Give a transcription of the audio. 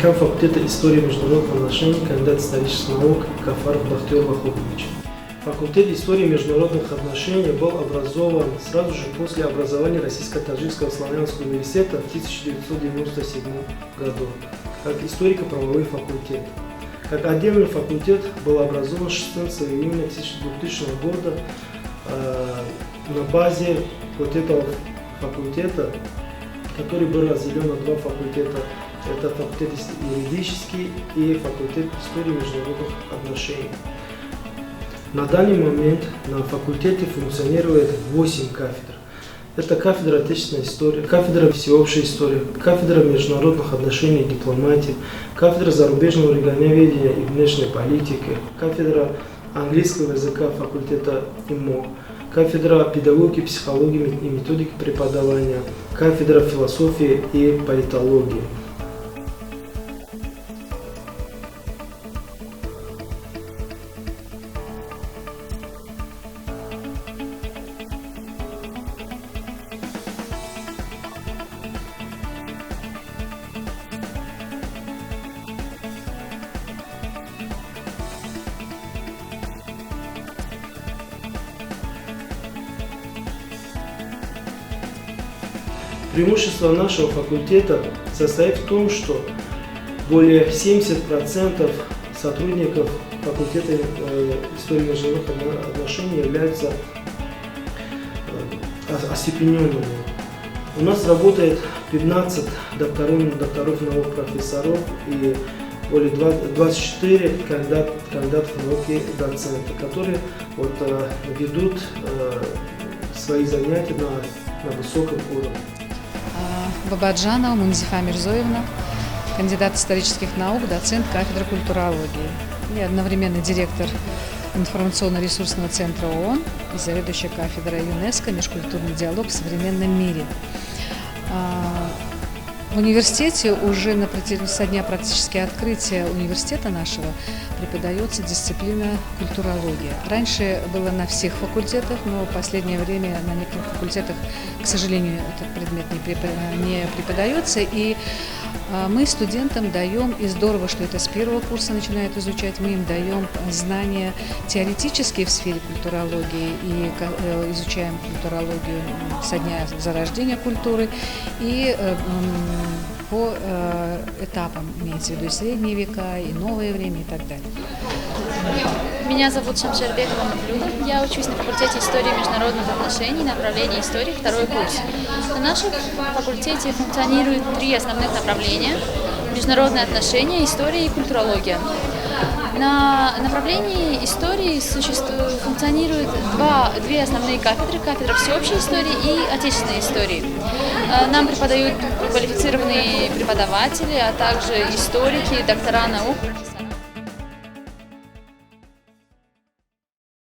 декан факультета истории и международных отношений, кандидат исторических наук Кафаров Бахтиер Вахубович. Факультет истории и международных отношений был образован сразу же после образования Российско-Таджикского славянского университета в 1997 году, как историко-правовой факультет. Как отдельный факультет был образован 16 июня 2000 года на базе вот этого факультета, который был разделен на два факультета. Это факультет юридический и факультет истории международных отношений. На данный момент на факультете функционирует 8 кафедр. Это кафедра отечественной истории, кафедра всеобщей истории, кафедра международных отношений и дипломатии, кафедра зарубежного регионоведения и внешней политики, кафедра английского языка факультета ИМО, кафедра педагогики, психологии и методики преподавания, кафедра философии и политологии. Преимущество нашего факультета состоит в том, что более 70% сотрудников факультета истории международных отношений являются остепененными. У нас работает 15 докторов наук, профессоров и более 24 кандидатов науки доценты, которые ведут свои занятия на высоком уровне. Бабаджанова Мунзифа Мирзоевна, кандидат исторических наук, доцент кафедры культурологии и одновременно директор информационно-ресурсного центра ООН и заведующая кафедрой ЮНЕСКО «Межкультурный диалог в современном мире». В университете уже со дня практически открытия университета нашего преподается дисциплина культурология. Раньше было на всех факультетах, но в последнее время на некоторых факультетах, к сожалению, этот предмет не преподается. И мы студентам даем, и здорово, что это с первого курса начинают изучать, мы им даем знания теоретические в сфере культурологии и изучаем культурологию со дня зарождения культуры и по этапам, имеется в виду и средние века, и новое время и так далее. Меня зовут Шамшербекова Мавлюда. Я учусь на факультете истории и международных отношений, направление истории, второй курс. На нашем факультете функционирует 3 основных направления: международные отношения, история и культурология. На направлении истории функционируют две основные кафедры: кафедра всеобщей истории и отечественной истории. Нам преподают квалифицированные преподаватели, а также историки, доктора наук, профессора.